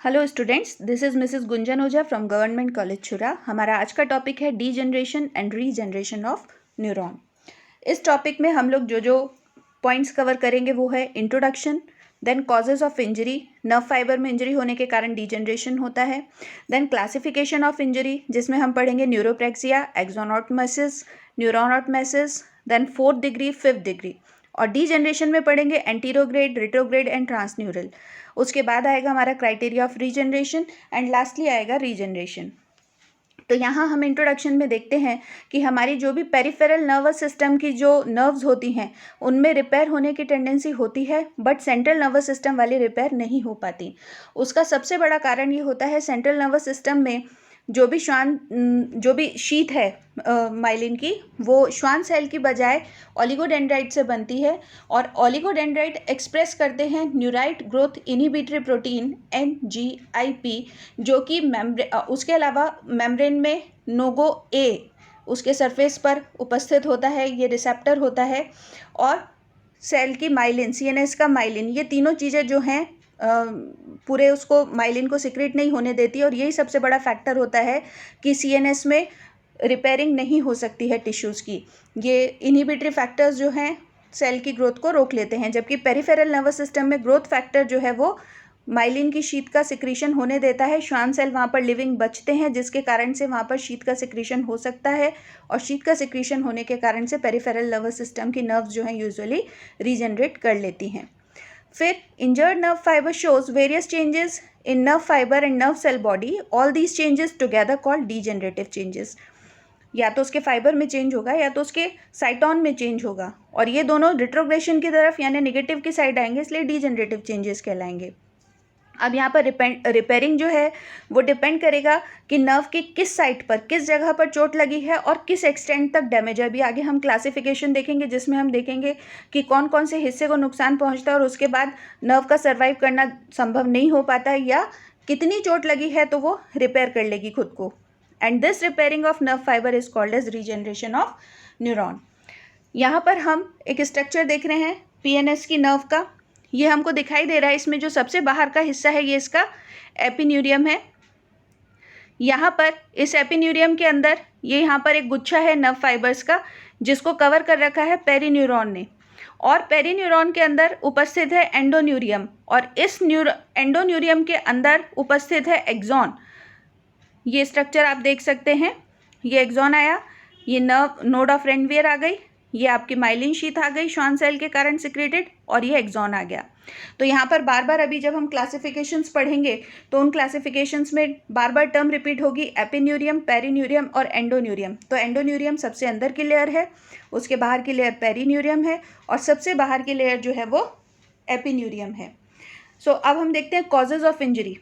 Hello students, this is Mrs Gunjan Ojha from government college Chhura. हमारा आज का टॉपिक है degeneration and regeneration of neuron. इस टॉपिक में हम लोग जो पॉइंट्स कवर करेंगे वो है introduction, then causes of injury, nerve fibre में इंजरी होने के कारण डीजनरेशन होता है, देन क्लासिफिकेशन ऑफ इंजरी जिसमें हम पढ़ेंगे neuropraxia, axonotmesis, neurotmesis, then 4th degree, 5th degree, और डीजनरेशन में पढ़ेंगे एंटीरोग्रेड, रिट्रोग्रेड एंड ट्रांसन्यूरल। उसके बाद आएगा हमारा criteria of regeneration and lastly आएगा रीजनरेशन। तो यहाँ हम इंट्रोडक्शन में देखते हैं कि हमारी जो भी पेरिफेरल नर्वस सिस्टम की जो नर्व्स होती हैं उनमें रिपेयर होने की टेंडेंसी होती है, बट सेंट्रल नर्वस सिस्टम वाली रिपेयर नहीं हो पाती। उसका सबसे बड़ा कारण ये होता है सेंट्रल नर्वस सिस्टम में जो भी शीथ है माइलिन की, वो श्वान सेल की बजाय ओलिगोडेंड्राइट से बनती है, और ओलिगोडेंड्राइट एक्सप्रेस करते हैं न्यूराइट ग्रोथ इनहिबिटरी प्रोटीन NGIP, जो कि उसके अलावा मेम्ब्रेन में नोगो A उसके सरफेस पर उपस्थित होता है, ये रिसेप्टर होता है, और सेल की माइलिन, CNS का माइलिन, ये तीनों चीज़ें जो हैं पूरे उसको माइलिन को सिक्रेट नहीं होने देती, और यही सबसे बड़ा फैक्टर होता है कि CNS में रिपेयरिंग नहीं हो सकती है टिश्यूज़ की। ये इनहिबिटरी फैक्टर्स जो हैं सेल की ग्रोथ को रोक लेते हैं, जबकि पेरिफेरल नर्वस सिस्टम में ग्रोथ फैक्टर जो है वो माइलिन की शीट का सिक्रीशन होने देता है। श्वान सेल वहाँ पर लिविंग बचते हैं, जिसके कारण से वहाँ पर शीट का सिक्रीशन हो सकता है, और शीट का सिक्रीशन होने के कारण से पेरिफेरल नर्वस सिस्टम की नर्व्स जो हैं यूजुअली रीजनरेट कर लेती हैं। फिर injured nerve fibre shows various changes in nerve fibre and nerve cell body, all these changes together called degenerative changes. या तो उसके फाइबर में चेंज होगा या तो उसके साइटोन में चेंज होगा, और ये दोनों रिट्रोग्रेशन की तरफ यानी नेगेटिव की साइड आएंगे, इसलिए डीजनरेटिव चेंजेस कहलाएंगे। अब यहाँ पर रिपेयरिंग जो है वो डिपेंड करेगा कि नर्व की किस साइट पर, किस जगह पर चोट लगी है और किस एक्सटेंट तक डैमेज है। अभी आगे हम क्लासिफिकेशन देखेंगे जिसमें हम देखेंगे कि कौन कौन से हिस्से को नुकसान पहुँचता है और उसके बाद नर्व का सर्वाइव करना संभव नहीं हो पाता है, या कितनी चोट लगी है तो वो रिपेयर कर लेगी खुद को। And this repairing of nerve fibre is called as regeneration of neuron. यहाँ पर हम एक स्ट्रक्चर देख रहे हैं PNS की नर्व का, ये हमको दिखाई दे रहा है। इसमें जो सबसे बाहर का हिस्सा है ये इसका एपिन्यूरियम है। यहाँ पर इस एपिन्यूरियम के अंदर ये यहाँ पर एक गुच्छा है नर्व फाइबर्स का, जिसको कवर कर रखा है पेरीन्यूरॉन ने, और पेरीन्यूरॉन के अंदर उपस्थित है एंडोन्यूरियम, और इस एंडोन्यूरियम के अंदर उपस्थित है एक्सॉन। ये स्ट्रक्चर आप देख सकते हैं, ये एक्सॉन आया, ये नर्व नोड ऑफ रेनवियर आ गई, ये आपकी माइलिन शीथ आ गई श्वान सेल के कारण सिक्रेटेड, और ये एक्सॉन आ गया। तो यहाँ पर बार बार अभी जब हम क्लासिफिकेशंस पढ़ेंगे तो उन क्लासिफिकेशंस में बार बार टर्म रिपीट होगी, एपिन्यूरियम, पेरीन्यूरियम और एंडोन्यूरियम। तो एंडोन्यूरियम सबसे अंदर की लेयर है, उसके बाहर की लेयर पेरीन्यूरियम है, और सबसे बाहर की लेयर जो है वो एपिन्यूरियम है। सो अब हम देखते हैं कॉजेज ऑफ इंजरी,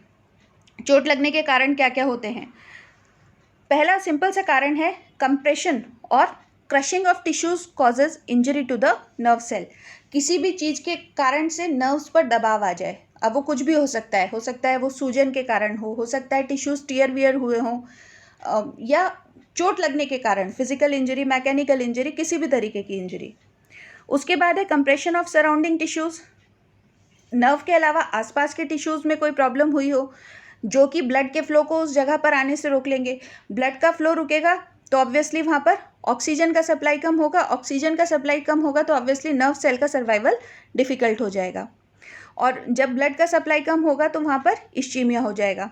चोट लगने के कारण क्या क्या होते हैं। पहला सिंपल सा कारण है कंप्रेशन और crushing of tissues causes injury to the nerve cell. किसी भी चीज़ के कारण से नर्व्स पर दबाव आ जाए, अब वो कुछ भी हो सकता है वो सूजन के कारण हो सकता है टिश्यूज टियर वियर हुए हों, या चोट लगने के कारण फिजिकल इंजरी, मैकेनिकल इंजरी, किसी भी तरीके की इंजरी। उसके बाद है compression of surrounding tissues, nerve के अलावा आसपास के टिश्यूज़ में कोई प्रॉब्लम हुई हो जो कि ब्लड के फ्लो को उस जगह पर आने से रोक लेंगे। ब्लड का फ्लो रुकेगा तो ऑब्वियसली वहाँ पर ऑक्सीजन का सप्लाई कम होगा, ऑक्सीजन का सप्लाई कम होगा तो ऑब्वियसली नर्व सेल का सर्वाइवल डिफ़िकल्ट हो जाएगा, और जब ब्लड का सप्लाई कम होगा तो वहाँ पर इश्चीमिया हो जाएगा।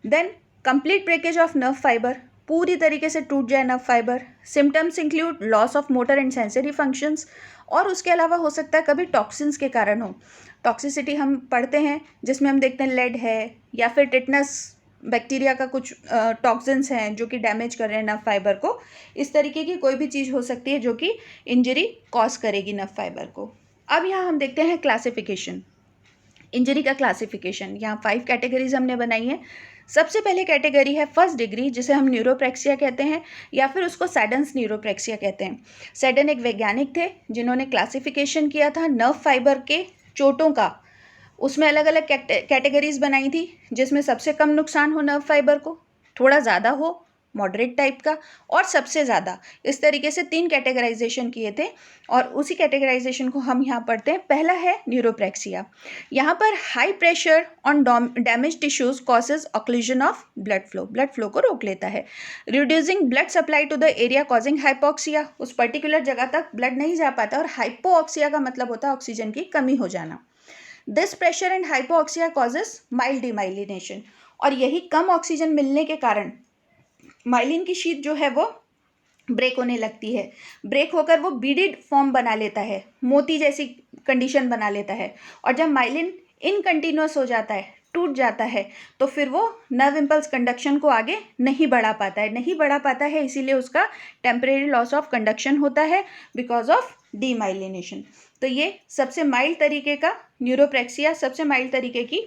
Then complete breakage of nerve fibre, पूरी तरीके से टूट जाए nerve fibre. Symptoms include loss of motor and sensory functions, और उसके अलावा हो सकता है कभी टॉक्सिन्स के कारण हो। टॉक्सिसिटी हम पढ़ते हैं जिसमें हम देखते हैं लेड है, या फिर टिटनस बैक्टीरिया का कुछ टॉक्सिन्स हैं जो कि डैमेज कर रहे हैं नर्व फाइबर को। इस तरीके की कोई भी चीज़ हो सकती है जो कि इंजरी कॉज करेगी नर्व फाइबर को। अब यहाँ हम देखते हैं क्लासिफिकेशन, इंजरी का क्लासिफिकेशन। यहाँ 5 कैटेगरीज हमने बनाई हैं। सबसे पहले कैटेगरी है 1st डिग्री, जिसे हम न्यूरोप्रेक्सिया कहते हैं, या फिर उसको सैडन्स न्यूरोप्रेक्सिया कहते हैं। सैडन एक वैज्ञानिक थे जिन्होंने क्लासिफिकेशन किया था नर्व फाइबर के चोटों का। उसमें अलग अलग कैटेगरीज बनाई थी, जिसमें सबसे कम नुकसान हो नर्व फाइबर को, थोड़ा ज़्यादा हो मॉडरेट टाइप का और सबसे ज़्यादा। इस तरीके से 3 कैटेगराइजेशन किए थे और उसी कैटेगराइजेशन को हम यहाँ पढ़ते हैं। पहला है न्यूरोप्रेक्सिया। यहाँ पर high pressure on damage tissues causes occlusion of blood flow को रोक लेता है। Reducing blood supply to the area causing hypoxia, उस पर्टिकुलर जगह तक ब्लड नहीं जा पाता, और हाइपोक्सिया का मतलब होता है ऑक्सीजन की कमी हो जाना। This pressure and hypoxia causes mild demyelination, और यही कम ऑक्सीजन मिलने के कारण माइलिन की शीट जो है वो ब्रेक होने लगती है। ब्रेक होकर वो बीडेड फॉर्म बना लेता है, मोती जैसी कंडीशन बना लेता है। और जब माइलिन इनकंटिन्यूअस हो जाता है, टूट जाता है, तो फिर वो नर्व इम्पल्स कंडक्शन को आगे नहीं बढ़ा पाता है, इसीलिए उसका टेम्परेरी लॉस ऑफ कंडक्शन होता है बिकॉज ऑफ डीमाइलिनेशन। तो ये सबसे माइल्ड तरीके का न्यूरोप्रेक्सिया, सबसे माइल्ड तरीके की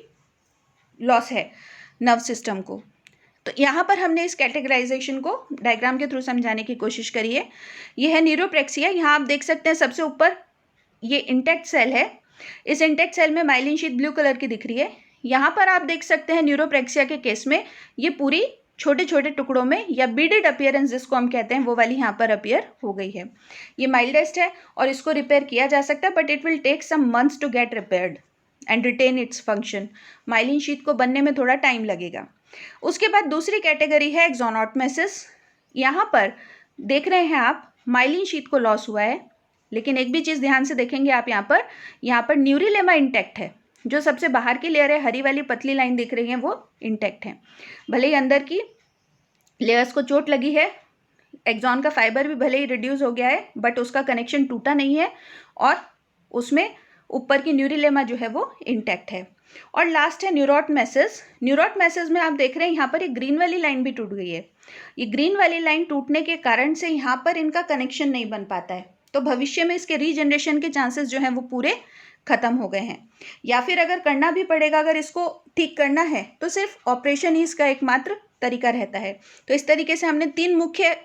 लॉस है नर्व सिस्टम को। तो यहाँ पर हमने इस कैटेगराइजेशन को डायग्राम के थ्रू समझाने की कोशिश करी है। ये है न्यूरोप्रेक्सिया। यहाँ आप देख सकते हैं सबसे ऊपर ये इंटैक्ट सेल है। इस इंटैक्ट सेल में माइलिन शीट ब्लू कलर की दिख रही है। यहाँ पर आप देख सकते हैं न्यूरोप्रेक्सिया के केस में ये पूरी छोटे छोटे टुकड़ों में या बीडेड अपीयरेंस जिसको हम कहते हैं वो वाली यहाँ पर अपीयर हो गई है। ये माइल्डेस्ट है और इसको रिपेयर किया जा सकता है, but it will take some months to get repaired and retain its function. Myelin sheath को बनने में थोड़ा टाइम लगेगा। उसके बाद दूसरी कैटेगरी है एक्सोनॉटमेसिस। यहाँ पर देख रहे हैं आप माइलिन शीट को लॉस हुआ है, लेकिन एक भी चीज़ ध्यान से देखेंगे आप यहाँ पर न्यूरिलेमा इंटैक्ट है। जो सबसे बाहर की लेयर है, हरी वाली पतली लाइन दिख रही है, वो इंटैक्ट है। भले ही अंदर की लेयर्स को चोट लगी है, एक्सॉन का फाइबर भी भले ही रिड्यूस हो गया है, बट उसका कनेक्शन टूटा नहीं है और उसमें ऊपर की न्यूरिलेमा जो है वो इंटैक्ट है। और लास्ट है न्यूरोटमेसिस। न्यूरोटमेसिस में आप देख रहे हैं यहाँ पर एक ग्रीन वाली लाइन भी टूट गई है। ये ग्रीन वाली लाइन टूटने के कारण से यहाँ पर इनका कनेक्शन नहीं बन पाता है, तो भविष्य में इसके रीजनरेशन के चांसेस जो हैं वो पूरे खत्म हो गए हैं। या फिर अगर करना भी पड़ेगा, अगर इसको ठीक करना है तो सिर्फ ऑपरेशन ही इसका एकमात्र तरीका रहता है। तो इस तरीके से हमने 3 मुख्य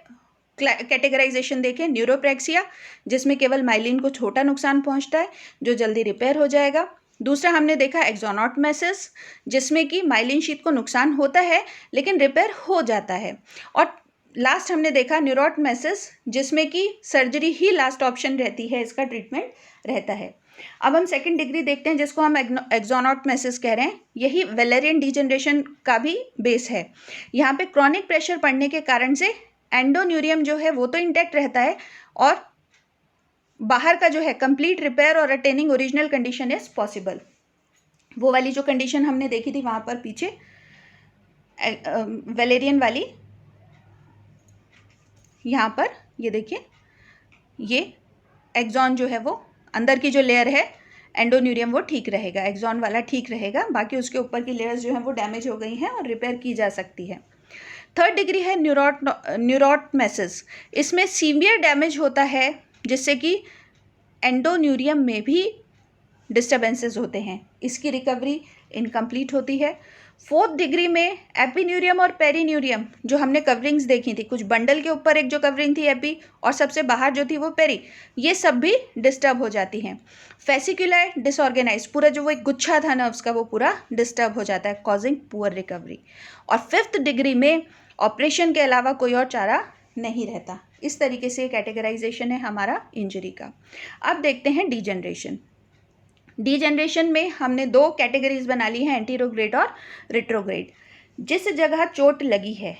कैटेगराइजेशन देखे। न्यूरोप्रेक्सिया जिसमें केवल माइलिन को छोटा नुकसान पहुंचता है जो जल्दी रिपेयर हो जाएगा। दूसरा हमने देखा एक्सोनॉटमेसिस जिसमें कि माइलिन शीट को नुकसान होता है लेकिन रिपेयर हो जाता है। और लास्ट हमने देखा न्यूरोटमेसिस जिसमें कि सर्जरी ही लास्ट ऑप्शन रहती है, इसका ट्रीटमेंट रहता है। अब हम सेकंड डिग्री देखते हैं जिसको हम एक्सोनॉटमेसिस कह रहे हैं। यही वेलेरियन डीजनरेशन का भी बेस है। यहाँ पे क्रॉनिक प्रेशर पड़ने के कारण से एंडोन्यूरियम जो है वो तो इंटैक्ट रहता है और बाहर का जो है कंप्लीट रिपेयर और attaining original condition is possible. वो वाली जो कंडीशन हमने देखी थी वहाँ पर पीछे वेलेरियन वाली, यहाँ पर ये देखिए, ये एक्सॉन जो है वो अंदर की जो लेयर है एंडोन्यूरियम वो ठीक रहेगा, एक्सॉन वाला ठीक रहेगा, बाकी उसके ऊपर की लेयर्स जो हैं वो डैमेज हो गई हैं और रिपेयर की जा सकती है। थर्ड डिग्री है न्यूरोटमेसिस। इसमें सीवियर डैमेज होता है जिससे कि एंडोन्यूरियम में भी डिस्टर्बेंसेस होते हैं, इसकी रिकवरी इनकम्प्लीट होती है। फोर्थ डिग्री में एपिन्यूरियम और पेरीन्यूरियम जो हमने कवरिंग्स देखी थी, कुछ बंडल के ऊपर एक जो कवरिंग थी एपी और सबसे बाहर जो थी वो पेरी, ये सब भी डिस्टर्ब हो जाती हैं। फेसिकुलर डिसऑर्गेनाइज, पूरा जो वो एक गुच्छा था नर्व्स का वो पूरा डिस्टर्ब हो जाता है, कॉजिंग पुअर रिकवरी। और फिफ्थ डिग्री में ऑपरेशन के अलावा कोई और चारा नहीं रहता। इस तरीके से कैटेगराइजेशन है हमारा इंजरी का। अब देखते हैं डीजनरेशन। डीजनरेशन में हमने 2 कैटेगरीज बना ली हैं, एंटीरोग्रेड और रिट्रोग्रेड। जिस जगह चोट लगी है,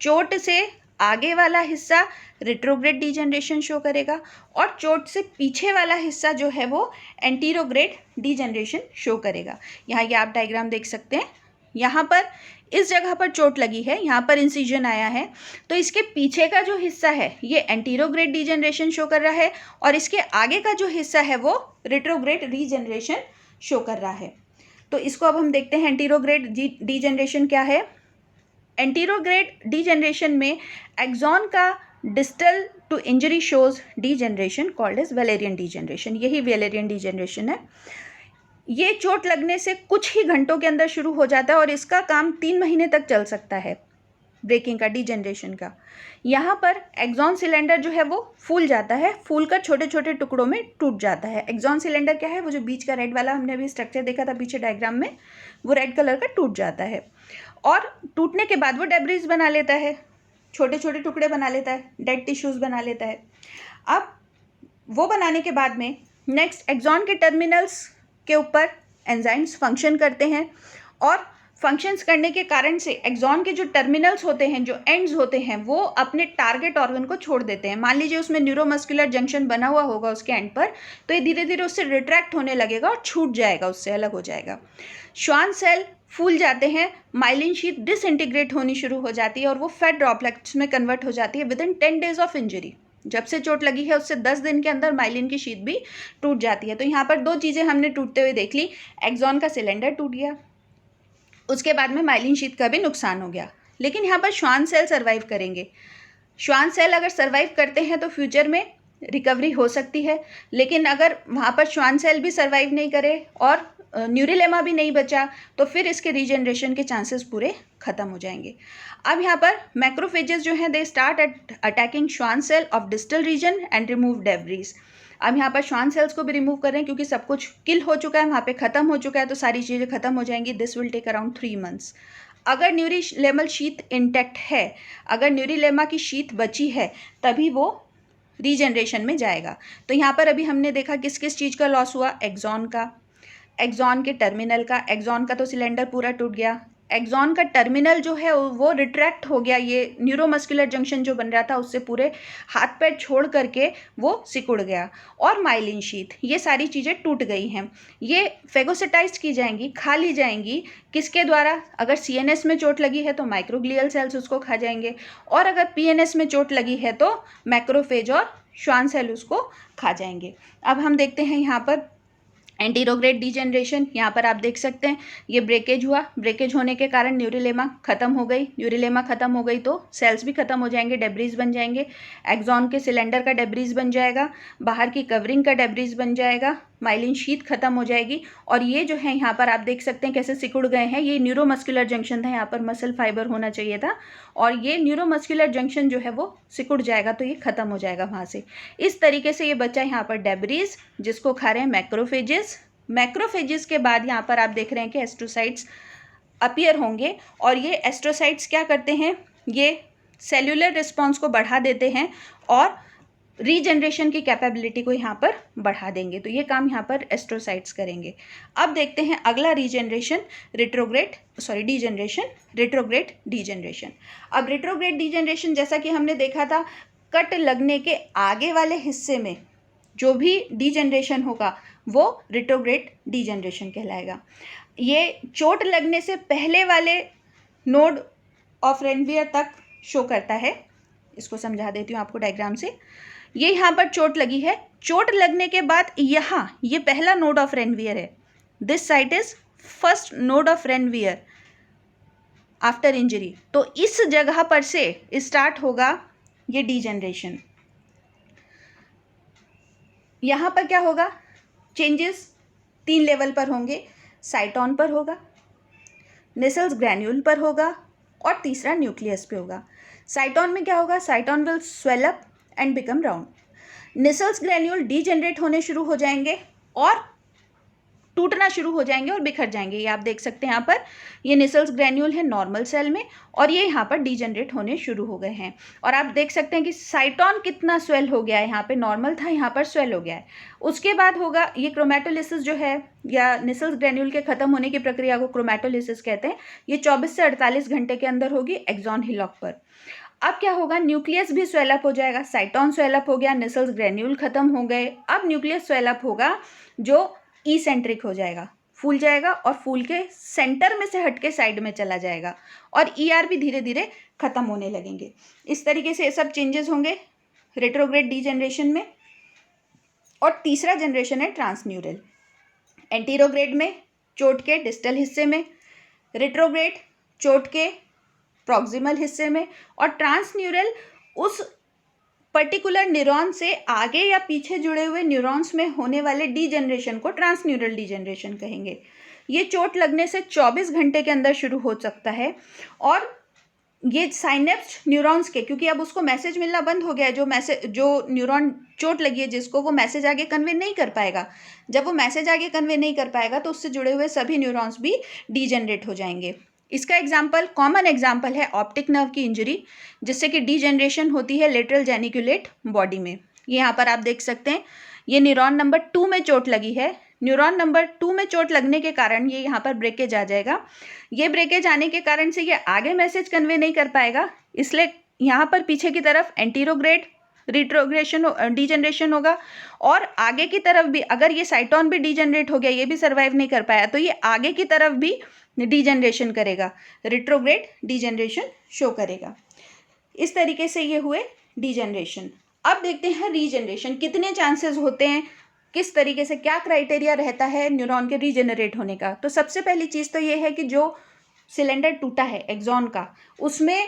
चोट से आगे वाला हिस्सा रिट्रोग्रेड डीजनरेशन शो करेगा और चोट से पीछे वाला हिस्सा जो है वो एंटीरोग्रेड डीजनरेशन शो करेगा। यहाँ ये आप डायग्राम देख सकते हैं। यहाँ पर इस जगह पर चोट लगी है, यहाँ पर इंसिजन आया है, तो इसके पीछे का जो हिस्सा है ये एंटीरोग्रेड डीजनरेशन शो कर रहा है और इसके आगे का जो हिस्सा है वो रिट्रोग्रेड रीजनरेशन शो कर रहा है। तो इसको अब हम देखते हैं एंटीरोग्रेड डीजनरेशन क्या है। एंटीरोग्रेड डीजनरेशन में एक्सॉन का distal to injury shows degeneration called as Wallerian degeneration. यही वेलेरियन डीजनरेशन है। ये चोट लगने से कुछ ही घंटों के अंदर शुरू हो जाता है और इसका काम 3 महीने तक चल सकता है, ब्रेकिंग का, डीजनरेशन का। यहाँ पर एक्सॉन सिलेंडर जो है वो फूल जाता है, फूल कर छोटे छोटे टुकड़ों में टूट जाता है। एक्सॉन सिलेंडर क्या है, वो जो बीच का रेड वाला हमने अभी स्ट्रक्चर देखा था पीछे डायग्राम में, वो रेड कलर का टूट जाता है और टूटने के बाद वो डेब्रिज बना लेता है। छोटे छोटे टुकड़े बना लेता है, डेड टिश्यूज़ बना लेता है। अब वो बनाने के बाद में नेक्स्ट एक्सॉन के टर्मिनल्स के ऊपर एंजाइम्स फंक्शन करते हैं और फंक्शंस करने के कारण से एक्सॉन के जो टर्मिनल्स होते हैं, जो एंड्स होते हैं, वो अपने टारगेट ऑर्गन को छोड़ देते हैं। मान लीजिए उसमें न्यूरोमस्कुलर जंक्शन बना हुआ होगा उसके एंड पर, तो ये धीरे धीरे उससे रिट्रैक्ट होने लगेगा और छूट जाएगा, उससे अलग हो जाएगा। श्वान सेल फूल जाते हैं, माइलिन शीट डिसइंटीग्रेट होनी शुरू हो जाती है और वो फैट ड्रॉपलेट्स में कन्वर्ट हो जाती है with in 10 days of injury. जब से चोट लगी है उससे 10 दिन के अंदर माइलिन की शीट भी टूट जाती है। तो यहाँ पर दो चीज़ें हमने टूटते हुए देख ली, एक्सॉन का सिलेंडर टूट गया, उसके बाद में माइलिन शीट का भी नुकसान हो गया। लेकिन यहाँ पर श्वान सेल सर्वाइव करेंगे। श्वान सेल अगर सर्वाइव करते हैं तो फ्यूचर में रिकवरी हो सकती है, लेकिन अगर वहाँ पर श्वान सेल भी सर्वाइव नहीं करे और न्यूरिलेमा भी नहीं बचा तो फिर इसके रीजनरेशन के चांसेस पूरे ख़त्म हो जाएंगे। अब यहाँ पर मैक्रोफेजेस जो हैं they start at attacking Schwann cell of distal region and remove debris. अब यहाँ पर श्वान सेल्स को भी रिमूव कर रहे हैं क्योंकि सब कुछ किल हो चुका है, वहाँ पे ख़त्म हो चुका है, तो सारी चीज़ें ख़त्म हो जाएंगी। This will take around 3 months। अगर न्यूरिलेमल शीथ इंटैक्ट है, अगर न्यूरिलेमा की शीथ बची है, तभी वो रीजनरेशन में जाएगा। तो यहाँ पर अभी हमने देखा किस किस चीज़ का लॉस हुआ, एक्सॉन का, एक्सॉन के टर्मिनल का। एक्सॉन का तो सिलेंडर पूरा टूट गया, एक्सॉन का टर्मिनल जो है वो रिट्रैक्ट हो गया, ये न्यूरोमस्कुलर जंक्शन जो बन रहा था उससे पूरे हाथ पैर छोड़ करके वो सिकुड़ गया। और माइलिन शीथ, ये सारी चीज़ें टूट गई हैं, ये फेगोसिटाइज की जाएंगी, खा ली जाएंगी। किसके द्वारा? अगर सीएनएस में चोट लगी है तो माइक्रोग्लियल सेल्स उसको खा जाएंगे, और अगर पीएनएस में चोट लगी है तो मैक्रोफेज और श्वान सेल उसको खा जाएंगे। अब हम देखते हैं यहाँ पर एंटीरोग्रेड डीजनरेशन। यहाँ पर आप देख सकते हैं ये ब्रेकेज हुआ, ब्रेकेज होने के कारण न्यूरिलेमा खत्म हो गई, न्यूरिलेमा खत्म हो गई तो सेल्स भी खत्म हो जाएंगे, डेब्रीज बन जाएंगे। एक्सॉन के सिलेंडर का डेब्रीज बन जाएगा, बाहर की कवरिंग का डेब्रीज बन जाएगा, माइलिन शीथ खत्म हो जाएगी। और ये जो है यहाँ पर आप देख सकते हैं कैसे सिकुड़ गए हैं, ये न्यूरोमस्कुलर जंक्शन था, यहाँ पर मसल फाइबर होना चाहिए था, और ये न्यूरोमस्कुलर जंक्शन जो है वो सिकुड़ जाएगा तो ये खत्म हो जाएगा वहाँ से। इस तरीके से ये बच्चा यहाँ पर डेब्रीज, जिसको खा रहे हैं मैक्रोफेजेस। मैक्रोफेजेस के बाद यहाँ पर आप देख रहे हैं कि एस्ट्रोसाइट्स अपीयर होंगे, और ये एस्ट्रोसाइट्स क्या करते हैं, ये सेल्यूलर रिस्पॉन्स को बढ़ा देते हैं और रीजनरेशन की कैपेबिलिटी को यहाँ पर बढ़ा देंगे। तो ये काम यहाँ पर एस्ट्रोसाइट्स करेंगे। अब देखते हैं अगला रीजनरेशन, डीजनरेशन, रिट्रोग्रेड डीजनरेशन। अब रिट्रोग्रेड डीजनरेशन जैसा कि हमने देखा था, कट लगने के आगे वाले हिस्से में जो भी डीजनरेशन होगा वो रिट्रोग्रेड डीजनरेशन कहलाएगा। ये चोट लगने से पहले वाले नोड ऑफ रेनवियर तक शो करता है। इसको समझा देती हूँ आपको डायग्राम से। ये यहाँ पर चोट लगी है, चोट लगने के बाद यहाँ ये पहला नोड ऑफ रेनवियर है, this site is first node of Ranvier after injury. तो इस जगह पर से स्टार्ट होगा ये डीजनरेशन। यहाँ पर क्या होगा, चेंजेस 3 लेवल पर होंगे, साइटोन पर होगा, नेसल्स ग्रैन्यूल पर होगा और तीसरा न्यूक्लियस पे होगा। साइटोन में क्या होगा, cyton will swell up and become round. Nissl's granule degenerate होने शुरू हो जाएंगे और टूटना शुरू हो जाएंगे और बिखर जाएंगे। ये आप देख सकते हैं यहाँ पर, ये नेसल्स ग्रैन्यूल है नॉर्मल सेल में और ये यहाँ पर डीजनरेट होने शुरू हो गए हैं। और आप देख सकते हैं कि साइटोन कितना स्वेल हो गया है, यहाँ पे नॉर्मल था, यहाँ पर स्वेल हो गया है। उसके बाद होगा ये क्रोमेटोलिसिस जो है, या नेसल्स ग्रैन्यूल के खत्म होने की प्रक्रिया को क्रोमेटोलिसिस कहते हैं। ये 24 से 48 घंटे के अंदर होगी एक्सॉन हिलॉक पर। अब क्या होगा, न्यूक्लियस भी स्वेलअप हो जाएगा, साइटोन स्वेलअप हो गया, नेसल्स ग्रैन्यूल खत्म हो गए। अब न्यूक्लियस स्वेलअप होगा जो ई-सेंट्रिक हो जाएगा, फूल जाएगा और फूल के सेंटर में से हटके साइड में चला जाएगा और ईआर भी धीरे धीरे खत्म होने लगेंगे। इस तरीके से ये सब चेंजेस होंगे रेट्रोग्रेड डीजनरेशन में। और तीसरा जनरेशन है ट्रांसन्यूरल। एंटीरोग्रेड में चोट के डिस्टल हिस्से में, रेट्रोग्रेड चोट के प्रॉक्सिमल हिस्से में, और ट्रांसन्यूरल उस पर्टिकुलर न्यूरॉन से आगे या पीछे जुड़े हुए न्यूरॉन्स में होने वाले डीजनरेशन को ट्रांसन्यूरल डीजनरेशन कहेंगे। ये चोट लगने से 24 घंटे के अंदर शुरू हो सकता है और ये साइनेप्स न्यूरॉन्स के, क्योंकि अब उसको मैसेज मिलना बंद हो गया है, जो न्यूरॉन चोट लगी है जिसको, वो मैसेज आगे कन्वे नहीं कर पाएगा। जब वो मैसेज आगे कन्वे नहीं कर पाएगा तो उससे जुड़े हुए सभी न्यूरॉन्स भी डीजनरेट हो जाएंगे। इसका एग्जाम्पल, कॉमन एग्जाम्पल है ऑप्टिक नर्व की इंजरी, जिससे कि डीजनरेशन होती है लेटरल जेनिकुलेट बॉडी में। ये यहाँ पर आप देख सकते हैं, ये न्यूरॉन नंबर 2 में चोट लगी है। न्यूरॉन नंबर 2 में चोट लगने के कारण ये यहाँ पर ब्रेकेज आ जाएगा। ये ब्रेकेज आने के कारण से ये आगे मैसेज कन्वे नहीं कर पाएगा, इसलिए यहाँ पर पीछे की तरफ एंटीरोग्रेड रिट्रोग्रेशन डीजनरेशन होगा, और आगे की तरफ भी अगर ये साइटोन भी डीजनरेट हो गया, ये भी सर्वाइव नहीं कर पाया, तो ये आगे की तरफ भी डीजनरेशन करेगा, रिट्रोग्रेड डीजनरेशन शो करेगा। इस तरीके से ये हुए डीजनरेशन। अब देखते हैं रीजनरेशन, कितने चांसेस होते हैं, किस तरीके से, क्या क्राइटेरिया रहता है न्यूरॉन के रीजनरेट होने का। तो सबसे पहली चीज़ तो ये है कि जो सिलेंडर टूटा है एक्सॉन का, उसमें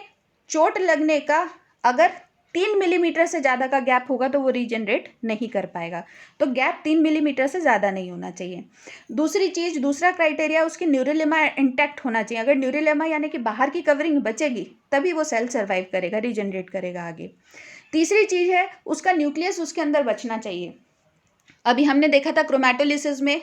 चोट लगने का अगर 3 मिलीमीटर से ज़्यादा का गैप होगा तो वो रीजनरेट नहीं कर पाएगा। तो गैप 3 मिलीमीटर से ज़्यादा नहीं होना चाहिए। दूसरी चीज़, दूसरा क्राइटेरिया, उसकी न्यूरोलेमा इंटैक्ट होना चाहिए। अगर न्यूरोलेमा यानी कि बाहर की कवरिंग बचेगी तभी वो सेल सर्वाइव करेगा, रीजनरेट करेगा आगे। तीसरी चीज़ है, उसका न्यूक्लियस उसके अंदर बचना चाहिए। अभी हमने देखा था क्रोमैटोलिसिस में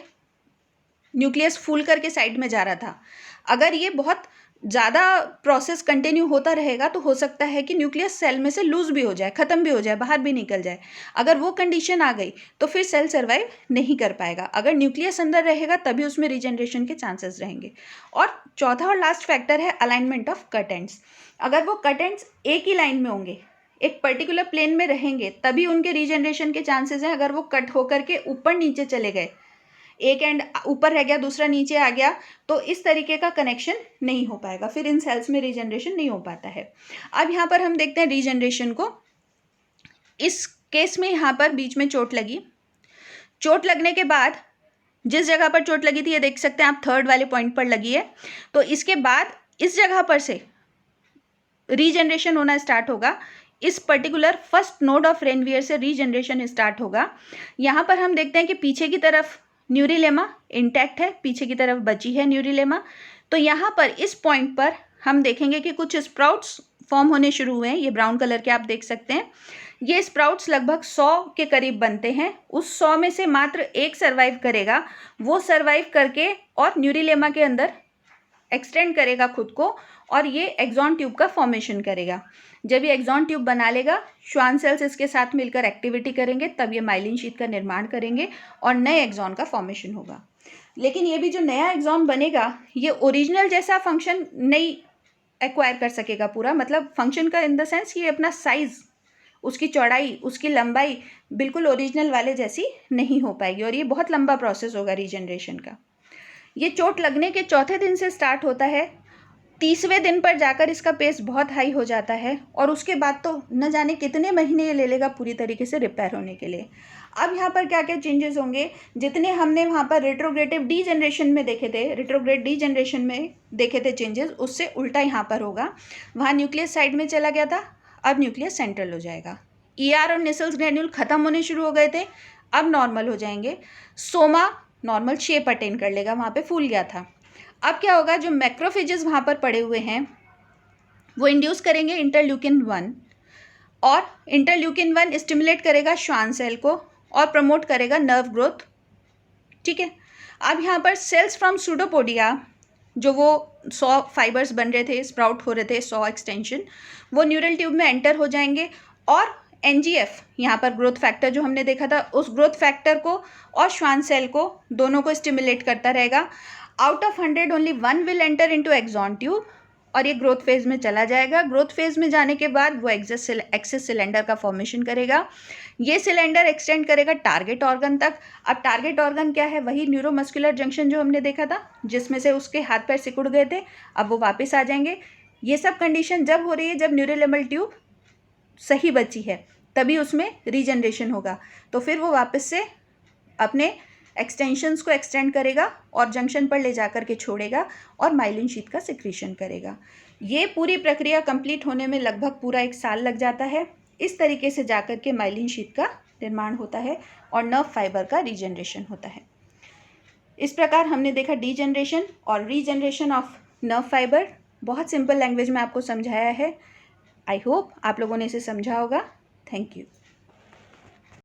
न्यूक्लियस फूल करके साइड में जा रहा था। अगर ये बहुत ज़्यादा प्रोसेस कंटिन्यू होता रहेगा तो हो सकता है कि न्यूक्लियस सेल में से लूज भी हो जाए, ख़त्म भी हो जाए, बाहर भी निकल जाए। अगर वो कंडीशन आ गई तो फिर सेल सर्वाइव नहीं कर पाएगा। अगर न्यूक्लियस अंदर रहेगा तभी उसमें रीजनरेशन के चांसेस रहेंगे। और चौथा और लास्ट फैक्टर है अलाइनमेंट ऑफ कट एंड्स। अगर वो कट एंड्स एक ही लाइन में होंगे, एक पर्टिकुलर प्लेन में रहेंगे, तभी उनके रीजनरेशन के चांसेस हैं। अगर वो कट होकर के ऊपर नीचे चले गए, एक एंड ऊपर रह गया दूसरा नीचे आ गया, तो इस तरीके का कनेक्शन नहीं हो पाएगा, फिर इन सेल्स में रीजनरेशन नहीं हो पाता है। अब यहाँ पर हम देखते हैं रीजनरेशन को। इस केस में यहाँ पर बीच में चोट लगी, चोट लगने के बाद जिस जगह पर चोट लगी थी, ये देख सकते हैं आप, थर्ड वाले पॉइंट पर लगी है, तो इसके बाद इस जगह पर से रीजनरेशन होना स्टार्ट होगा। इस particular first node of Ranvier से रीजनरेशन स्टार्ट होगा। यहाँ पर हम देखते हैं कि पीछे की तरफ न्यूरिलेमा इंटैक्ट है, पीछे की तरफ बची है न्यूरिलेमा। तो यहाँ पर इस पॉइंट पर हम देखेंगे कि कुछ स्प्राउट्स फॉर्म होने शुरू हुए हैं। ये ब्राउन कलर के आप देख सकते हैं। ये स्प्राउट्स लगभग 100 के करीब बनते हैं। उस 100 में से मात्र एक सर्वाइव करेगा। वो सर्वाइव करके और न्यूरिलेमा के अंदर एक्सटेंड करेगा खुद को, और ये एक्सॉन ट्यूब का फॉर्मेशन करेगा। जब ये एक्सॉन ट्यूब बना लेगा, श्वान सेल्स इसके साथ मिलकर एक्टिविटी करेंगे, तब ये माइलिन शीथ का निर्माण करेंगे और नए एक्सॉन का फॉर्मेशन होगा। लेकिन ये भी जो नया एक्सॉन बनेगा, ये ओरिजिनल जैसा फंक्शन नहीं एक्वायर कर सकेगा पूरा, मतलब फंक्शन का इन द सेंस ये अपना साइज, उसकी चौड़ाई, उसकी लंबाई बिल्कुल ओरिजिनल वाले जैसी नहीं हो पाएगी, और ये बहुत लंबा प्रोसेस होगा रीजनरेशन का। ये चोट लगने के चौथे दिन से स्टार्ट होता है। 30वें दिन पर जाकर इसका पेस बहुत हाई हो जाता है, और उसके बाद तो न जाने कितने महीने ये ले लेगा पूरी तरीके से रिपेयर होने के लिए। अब यहाँ पर क्या क्या चेंजेस होंगे, जितने हमने वहाँ पर रेट्रोग्रेटिव डीजनरेशन में देखे थे, रेट्रोग्रेड डीजनरेशन में देखे थे चेंजेस, उससे उल्टा यहाँ पर होगा। वहाँ न्यूक्लियस साइड में चला गया था, अब न्यूक्लियस सेंट्रल हो जाएगा। ER और नेसल्स ग्रैन्यूल खत्म होने शुरू हो गए थे, अब नॉर्मल हो जाएंगे। सोमा नॉर्मल शेप अटेन कर लेगा, वहाँ पे फूल गया था। अब क्या होगा, जो मैक्रोफेजेस वहाँ पर पड़े हुए हैं वो इंड्यूस करेंगे इंटरल्यूकिन 1, और इंटरल्यूकिन 1 स्टिमुलेट करेगा श्वान सेल को और प्रमोट करेगा नर्व ग्रोथ। ठीक है। अब यहाँ पर सेल्स फ्रॉम सूडोपोडिया, जो वो 100 फाइबर्स बन रहे थे, स्प्राउट हो रहे थे, 100 एक्सटेंशन, वो न्यूरल ट्यूब में एंटर हो जाएंगे, और NGF यहाँ पर ग्रोथ फैक्टर जो हमने देखा था, उस ग्रोथ फैक्टर को और श्वान सेल को दोनों को स्टिमुलेट करता रहेगा। Out of 100 only 1 will enter into axon tube, और ये ग्रोथ फेज में चला जाएगा। ग्रोथ फेज में जाने के बाद वो एक्सेस सिलेंडर का फॉर्मेशन करेगा। ये सिलेंडर एक्सटेंड करेगा टारगेट ऑर्गन तक। अब टारगेट ऑर्गन क्या है, वही न्यूरोमस्कुलर जंक्शन जो हमने देखा था, जिसमें से उसके हाथ पैर सिकुड़ गए थे, अब वो वापस आ जाएंगे। ये सब कंडीशन जब हो रही है, जब न्यूरोलेमल ट्यूब सही बची है, तभी उसमें रीजनरेशन होगा। तो फिर वो वापस से अपने एक्सटेंशंस को एक्सटेंड करेगा और जंक्शन पर ले जाकर के छोड़ेगा और माइलिन शीथ का सिक्रीशन करेगा। ये पूरी प्रक्रिया कंप्लीट होने में लगभग पूरा 1 साल लग जाता है। इस तरीके से जाकर के माइलिन शीथ का निर्माण होता है और नर्व फाइबर का रीजनरेशन होता है। इस प्रकार हमने देखा डीजनरेशन और रीजनरेशन ऑफ नर्व फाइबर। बहुत सिंपल लैंग्वेज में आपको समझाया है। आई होप आप लोगों ने इसे समझा होगा। Thank you.